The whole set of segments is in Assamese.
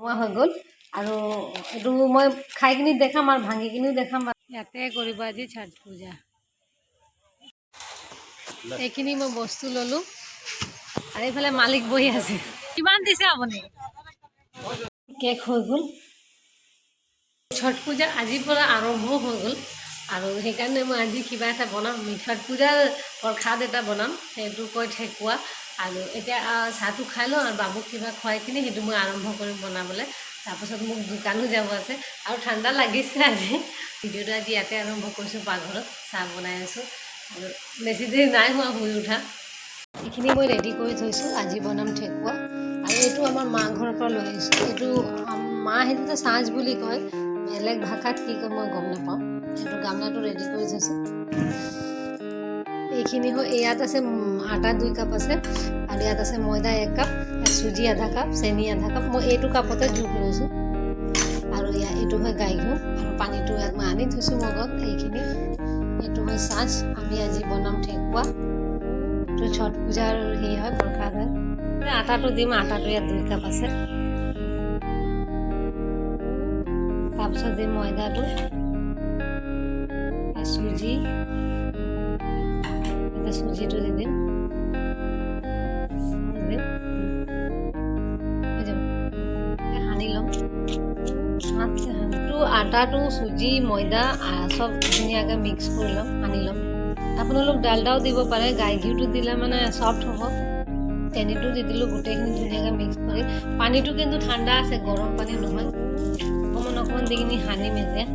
মই হৈ গ'ল আৰু এইটো মই খাই কিনি দেখাম আৰু ভাঙি কিনিও দেখাম। ইয়াতে কৰিব আজি ছট পূজা। এইখিনি মই বস্তু ল'লোঁ আৰু এইফালে মালিক বহি আছে। কিমান দিছে আপুনি? কেক হৈ গ'ল। ছট পূজা আজিৰ পৰা আৰম্ভ হৈ গ'ল আৰু সেইকাৰণে মই আজি কিবা এটা বনাম। ছট পূজাৰ প্ৰসাদ এটা বনাম, সেইটো কয় ঠেকুৱা। আৰু এতিয়া চাহটো খাই লওঁ আৰু বাবুক কিবা খুৱাই কিনি সেইটো মই আৰম্ভ কৰিম বনাবলৈ। তাৰপাছত মোক দোকানো যাব আছে আৰু ঠাণ্ডা লাগিছে আজি। ভিডিঅ'টো আজি ইয়াতে আৰম্ভ কৰিছোঁ, পাকঘৰত চাহ বনাই আছোঁ আৰু বেছি দেৰি নাই হোৱা শুই উঠা। এইখিনি মই ৰেডি কৰি থৈছোঁ, আজি বনাম ঠেকুৱা। আৰু এইটো আমাৰ মা ঘৰৰ পৰা লৈ আহিছোঁ। এইটো মা সেইটোতে চাঁচ বুলি কয়, বেলেগ ভাষাত কি কয় মই গম নাপাওঁ। সেইটো গামলাটো ৰেডি কৰি থৈছোঁ। এইখিনি হয়, ইয়াত আছে আটা 2 কাপ আছে আৰু ইয়াত আছে ময়দা 1 কাপ, চুজি আধা কাপ, চেনি আধা কাপ। মই এইটো কাপতে জোখ লৈছোঁ। আৰু এইটো হয় গাই ঘিউ আৰু পানীটো ইয়াত মই আনি থৈছোঁ মগত। এইখিনি এইটো হয় চাঁচ। আমি আজি বনাম ঠেকুৱা। এইটো ছট পূজাৰ হেৰি হয়, প্ৰসাদ হয়। আটাটো দিম, আটাটো ইয়াত 2 কাপ আছে। তাৰপিছত দিম ময়দাটো, চুজি, চুজিটো দি দিম। সানি ল'ম। আটাটো চুজি ময়দা চব ধুনীয়াকৈ মিক্স কৰি ল'ম, সানি ল'ম। আপোনালোক ডালদাও দিব পাৰে, গাই ঘিউটো দিলে মানে চফ্ট হ'ব। চেনিটো দি দিলোঁ, গোটেইখিনি ধুনীয়াকৈ মিক্স কৰি। পানীটো কিন্তু ঠাণ্ডা আছে, গৰম পানী নহয়। অকণমান অকণমান দি কিনি সানিম। এতিয়া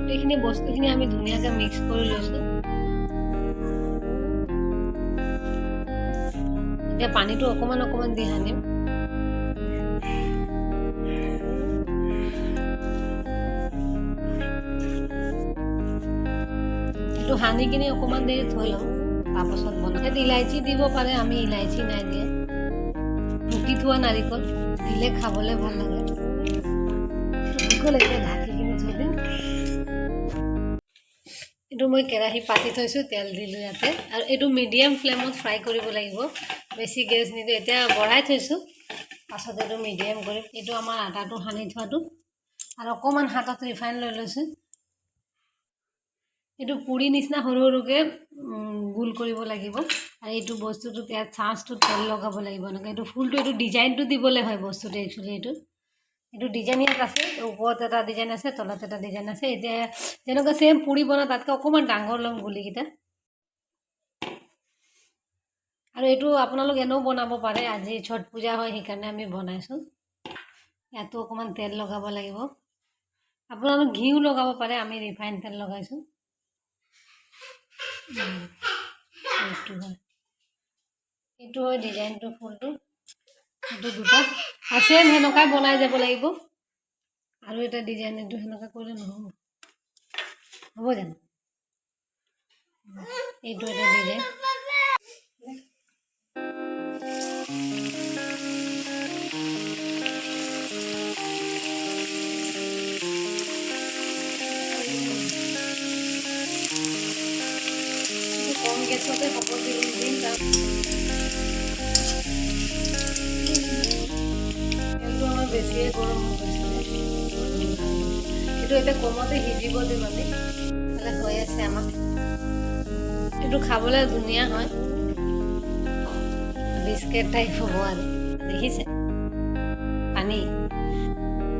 গোটেইখিনি বস্তুখিনি আমি ধুনীয়াকৈ মিক্স কৰি লৈছোঁ। এতিয়া পানীটো অকণমান অকণমান দি সানিম। এইটো সানি কিনি অকণমান দেৰি থৈ লওঁ, তাৰপাছত বনাম। ইয়াত ইলাইচি দিব পাৰে, আমি ইলাইচি নাই দিয়ে। টুকি থোৱা নাৰিকল দিলে খাবলৈ ভাল লাগে। এতিয়া ঢাকি কিনি থৈ দিম। এইটো মই কেৰাহী পাতি থৈছোঁ, তেল দিলোঁ ইয়াতে। আৰু এইটো মিডিয়াম ফ্লেমত ফ্ৰাই কৰিব লাগিব, বেছি গেছ নিদিওঁ। এতিয়া বঢ়াই থৈছোঁ, পাছত এইটো মিডিয়াম কৰিম। এইটো আমাৰ আটাটো সানি থোৱাটো আৰু অকণমান হাতত ৰিফাইন লৈ লৈছোঁ। এইটো পুৰি নিচিনা সৰু সৰুকৈ গোল কৰিব লাগিব। আৰু এইটো বস্তুটো ইয়াত চাঁচটো তেল লগাব লাগিব এনেকৈ। এইটো ফুলটো, এইটো ডিজাইনটো দিবলৈ হয় বস্তুটো একচুৱেলি। এইটো ডিজাইন ইয়াত আছে, ওপৰত এটা ডিজাইন আছে, তলত এটা ডিজাইন আছে। এতিয়া যেনেকুৱা ছেম পুৰি বনাওঁ তাতকৈ অকণমান ডাঙৰ ল'ম গুলিকেইটা। আৰু এইটো আপোনালোক এনেও বনাব পাৰে, আজি ছট পূজা হয় সেইকাৰণে আমি বনাইছোঁ। ইয়াতো অকণমান তেল লগাব লাগিব। আপোনালোক ঘিউ লগাব পাৰে, আমি ৰিফাইন তেল লগাইছোঁ। এইটো হয় ডিজাইনটো, ফুলটো। এইটো দুটা আছে, সেনেকুৱাই বনাই যাব লাগিব। আৰু এটা ডিজাইন, এইটো সেনেকুৱা কৰিলে নহ'ব, হ'ব জানো? এইটো এটা ডিজাইন। কম গেছতে হ'ব দিম। তেলটো আমাৰ বেছিয়ে গৰম হৈ গৈছিলে। এইটো এতিয়া কমতে সিজিব দিম আমি। তাহলে হৈ আছে আমাৰ। এইটো খাবলৈ ধুনীয়া হয়, বিস্কেট টাইপ হ'ব আৰু। দেখিছে পানী?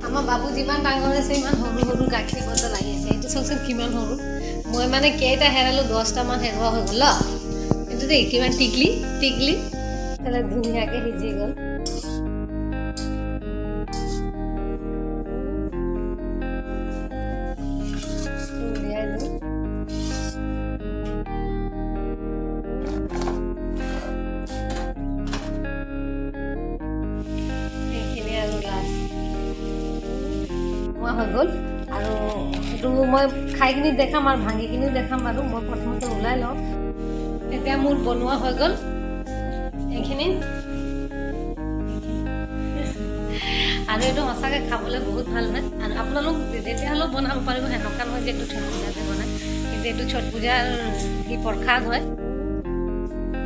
আমাৰ বাবু যিমান ডাঙৰ হৈছে ইমান সৰু সৰু গাখীৰ বটল আহি আছে। এইটো চাওকচোন কিমান সৰু। মই মানে কেইটা হেৰালোঁ, 10টামান হেৰুৱা হৈ গ'ল। কিন্তু দেই কিমান টিকলি টিকলি, তাহলে ধুনীয়াকৈ সিজি গ'ল। হৈ গ'ল আৰু এইটো মই খাই কিনি দেখাম আৰু ভাঙি কিনিও দেখাম বাৰু। মই প্ৰথমতে ওলাই লওঁ। এতিয়া মোৰ বনোৱা হৈ গ'ল এইখিনি। আৰু এইটো সঁচাকৈ খাবলৈ বহুত ভাল হয়। আৰু আপোনালোক যেতিয়া হ'লেও বনাব পাৰিব, সেনেকুৱা নহয় যে এইটো ছট পূজাতে বনায়। কিন্তু এইটো ছট পূজাৰ প্ৰসাদ হয়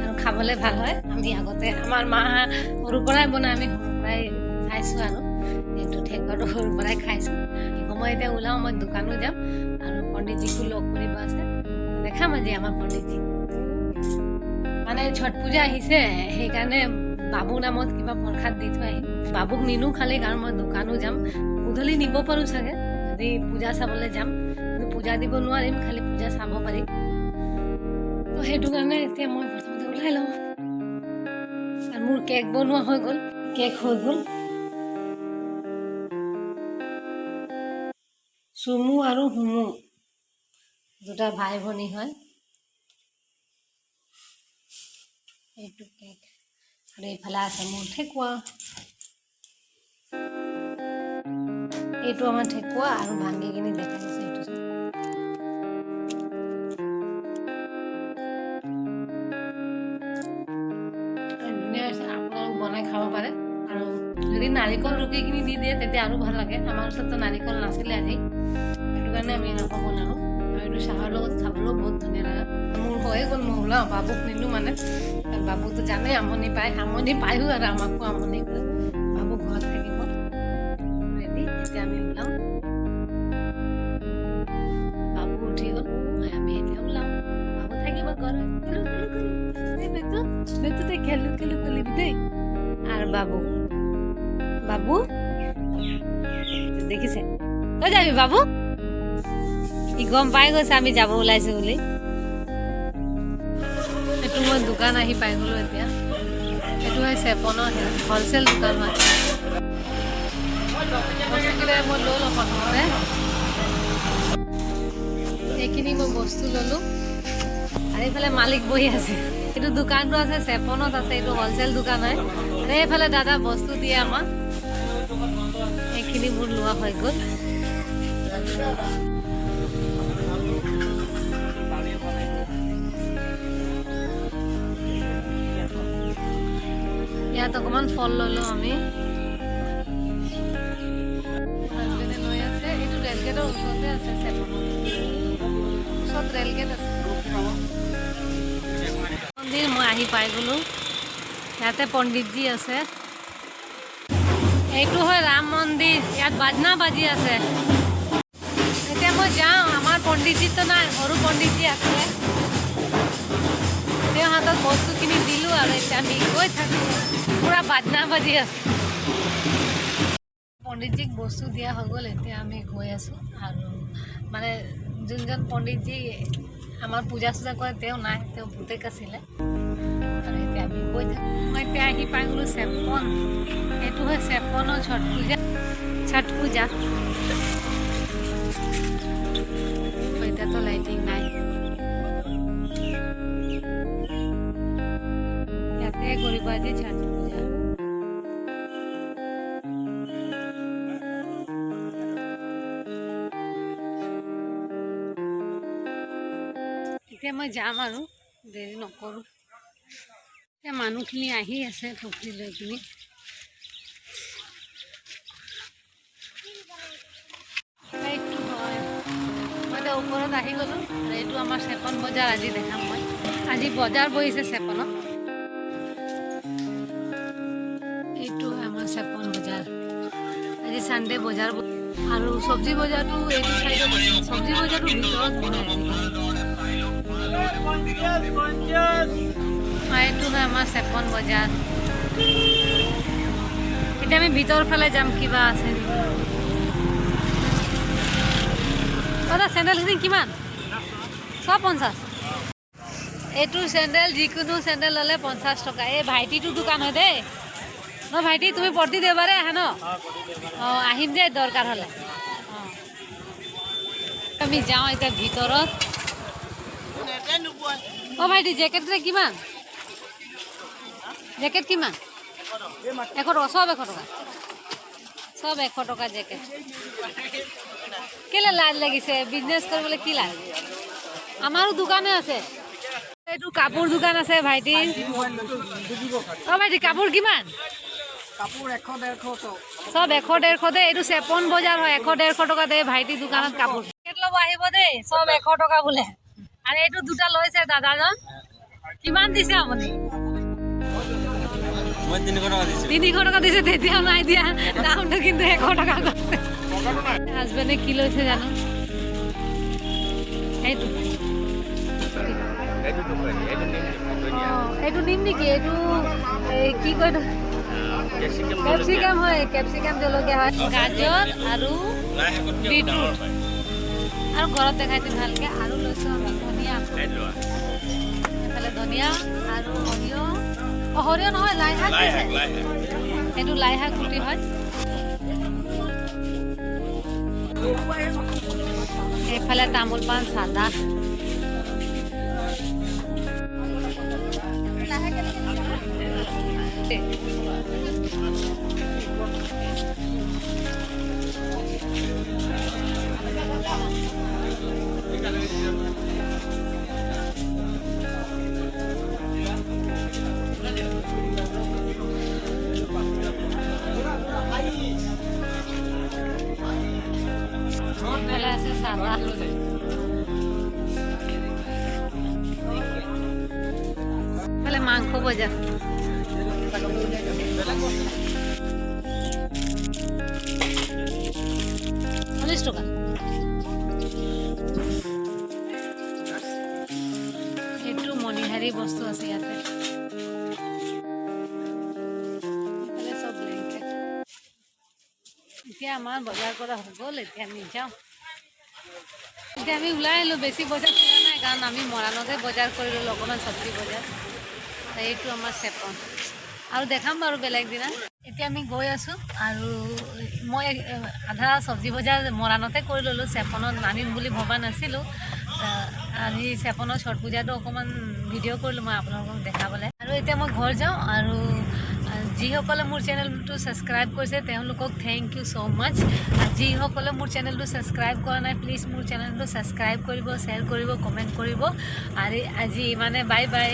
আৰু খাবলৈ ভাল হয়। আমি আগতে আমাৰ মা সৰুৰ পৰাই বনাই, আমি সৰুৰ পৰাই খাইছোঁ। আৰু এইটো ঠেকুৱাটো সৰুৰ পৰাই খাইছোঁ। মই এতিয়া ওলাওঁ, মই দোকানো যাম আৰু পণ্ডিতজীকো লগ কৰিব আছে, দেখাম আজি আমাৰ পণ্ডিতজী। মানে ছট পূজা আহিছে, সেইকাৰণে বাবু নামত কিবা প্ৰসাদ দি থৈ আহিম। বাবুক নিনো খালি, কাৰণ মই দোকানো যাম, গধূলি নিব পাৰোঁ চাগে যদি পূজা চাবলৈ যাম, কিন্তু পূজা দিব নোৱাৰিম, খালি পূজা চাব পাৰিম। তো সেইটো কাৰণে এতিয়া মই প্ৰথমতে ওলাই লওঁ। আৰু মোৰ কেক বনোৱা হৈ গ'ল, কেক হৈ গ'ল। চুমু আৰু হুমু দুটা ভাই ভনী হয়। এইটো কেক আৰু এইফালে আছে মোৰ ঠেকুৱা। এইটো আমাৰ ঠেকুৱা আৰু ভাঙি কিনি দেখা গৈছে এইটো ধুনীয়া হৈছে, আপোনালোক বনাই খাব পাৰে। আৰু যদি নাৰিকল ৰুকি কিনি দি দিয়ে তেতিয়া আৰু ভাল লাগে। আমাৰ ওচৰততো নাৰিকল নাছিলে আজি, সেইটো কাৰণে আমি এনেকুৱা বনালোঁ। আৰু এইটো চাহৰ লগত খাবলৈও বহুত ধুনীয়া লাগে। মোৰ হৈয়ে গ'ল, মই ওলাওঁ, বাবুক নিলোঁ মানে। বাবুতো জানে আমনি পায়ো আৰু আমাকো আমনি কৰে। বাবু ঘৰত থাকিব ৰেডি, এতিয়া আমি ওলাওঁ। বাবু উঠি গ'ল, আমি এতিয়া ওলাওঁ। বাবু থাকিব ঘৰত, বেতুতে খেলো কৰিবি দেই। আৰু বাবু দেখিছে, তই যাবি বাবু? সি গম পাই গৈছে আমি যাব ওলাইছো বুলি। এইটো মই দোকান আহি পাই গ'লো এতিয়া। এইটো হয় চেপনৰ হ'লচেল দোকান হয়। বস্তুকেইটা মই লৈ লওঁ প্ৰথমতে। এইখিনি মই বস্তু ল'লোঁ আৰু এইফালে মালিক বহি আছে। এইটো দোকানটো আছে চেপনত আছে, এইটো হ'লচেল দোকান হয়। আৰু এইফালে দাদা বস্তু দিয়ে আমাক। এইখিনি মোৰ লোৱা হৈ গ'ল। ইয়াত অকণমান ফল ল'লোঁ আমি। হাজবেণ্ডে লৈ আছে, এইটো ৰেলগেটৰ ওচৰতে আছে, চেপনৰ ওচৰত ৰেলগেট আছে। মন্দিৰ মই আহি পাই গ'লোঁ, ইয়াতে পণ্ডিতজী আছে। এইটো হয় ৰাম মন্দিৰ, ইয়াত বাজনা বাজি আছে। এতিয়া মই যাওঁ, আমাৰ পণ্ডিতজীতো নাই, সৰু পণ্ডিতজী আছে। তেওঁ হাতত বস্তুখিনি দিলোঁ আৰু এতিয়া আমি গৈ থাকোঁ। পুৰা বাজনা বাজি আছে। পণ্ডিতজীক বস্তু দিয়া হৈ গ'ল, এতিয়া আমি গৈ আছোঁ। আৰু মানে যোনজন পণ্ডিতজী আমাৰ পূজা চূজা কৰে তেওঁ নাই, তেওঁ পুতেক আছিলে। আৰু এতিয়া আমি গৈ থাকোঁ। মই এতিয়া আহি পাই গ'লোঁ চেপন। এইটো হয় চেপনৰ ছট পূজা। এতিয়াতো লাইটিং নাই, ইয়াতে কৰিব আজি ছট পূজা। এতিয়া মই যাম আৰু দেৰি নকৰোঁ। এতিয়া মানুহখিনি আহি আছে টুপি লৈ কিনি। এইটো হয়, মই এতিয়া ওপৰত আহি গ'লোঁ। আৰু এইটো আমাৰ চেপন বজাৰ আজি দেখাম মই। আজি বজাৰ বহিছে চেপনত। এইটো হয় আমাৰ চেপন বজাৰ, আজি চানডে বজাৰ। আৰু চব্জি বজাৰটো এইটো চাইডত আছে, চব্জি বজাৰটো ভিতৰত বহে আজিকালি। এইটো হয় আমাৰ চেপন বজাৰ। এতিয়া আমি ভিতৰ ফালে যাম, কিবা আছে নেকি। দাদা চেণ্ডেলখিনি কিমান? 150। এইটো চেণ্ডেল, যিকোনো চেণ্ডেল ল'লে 50 টকা। এই ভাইটিটো দোকান হয় দেই ন ভাইটি, তুমি প্ৰতি দেওবাৰে আহা ন? অঁ, আহিম যে দৰকাৰ হ'লে। অঁ, আমি যাওঁ এতিয়া ভিতৰত। অঁ ভাইটি, জেকেটকেইটা কিমান? জেকেট কিমান? 100 টকা, চব 100 টকা, চব 100 টকা জেকেট। কেলে লাজ লাগিছে? বিজনেছ কৰিবলৈ কি লাজ? আমাৰো দোকানে আছে। এইটো কাপোৰ দোকান আছে ভাইটি। অঁ ভাইটি, কাপোৰ কিমান? কাপোৰ 100-150 চব 100-150 দেই। এইটো চেপন বজাৰ হয়, 100-150 টকা দেই ভাইটি দোকানত কাপোৰ। জেকেট ল'ব আহিব দেই, চব 100 টকা বোলে। আৰু এইটো দুটা লৈছে দাদাজন, কিমান দিছে আপুনি? 300 টকা দিছে তেতিয়াও নাই দিয়া দামটো কিন্তু 100 টকা কৈছে হাজবেণ্ডে কি লৈছে জানো এইটো এইটো নিম নেকি এইটো কি কয় ক্যাপসিকাম হয় ক্যাপসিকাম জলকীয়া হয় গাজর আৰু বিটৰুট আৰু ঘৰত দেখাইছো ভালকে আৰু লৈছো আমি ধনিয়া এফালে ধনিয়া আৰু সৰিয়হ নহয় লাই শাক এইটো লাই শাক গুটি হয় এইফালে তামোল পাণ চাদা সাদা তাহলে মাংস বাজার 40 টাকা একটু মণিহাৰী বস্তু আছে ইয়াতে সব ব্লেংকেট এতিয়া আমাৰ বজাৰ কৰা হৈ গ'ল এতিয়া আমি যাওঁ এতিয়া আমি ওলাই আহিলোঁ বেছি বজাৰ কৰা নাই কাৰণ আমি মৰাণতে বজাৰ কৰিলোঁ অকণমান চব্জি বজাৰ এইটো আমাৰ চেপন আৰু দেখাম বাৰু বেলেগ দিনা এতিয়া আমি গৈ আছোঁ আৰু মই আধা চব্জি বজাৰ মৰাণতে কৰি ল'লোঁ চেপনত নামিম বুলি ভবা নাছিলোঁ আজি চেপনৰ ছট পূজাটো অকণমান ভিডিঅ' কৰিলোঁ মই আপোনালোকক দেখাবলৈ আৰু এতিয়া মই ঘৰ যাওঁ আৰু যিসকলে মোৰ চেনেলটো ছাবস্ক্ৰাইব কৰিছে তেওঁলোকক থেংক ইউ ছ' মাছ যিসকলে মোৰ চেনেলটো ছাবস্ক্ৰাইব কৰা নাই প্লিজ মোৰ চেনেলটো ছাবস্ক্ৰাইব কৰিব শ্বেয়াৰ কৰিব কমেণ্ট কৰিব আৰু আজি মানে বাই বাই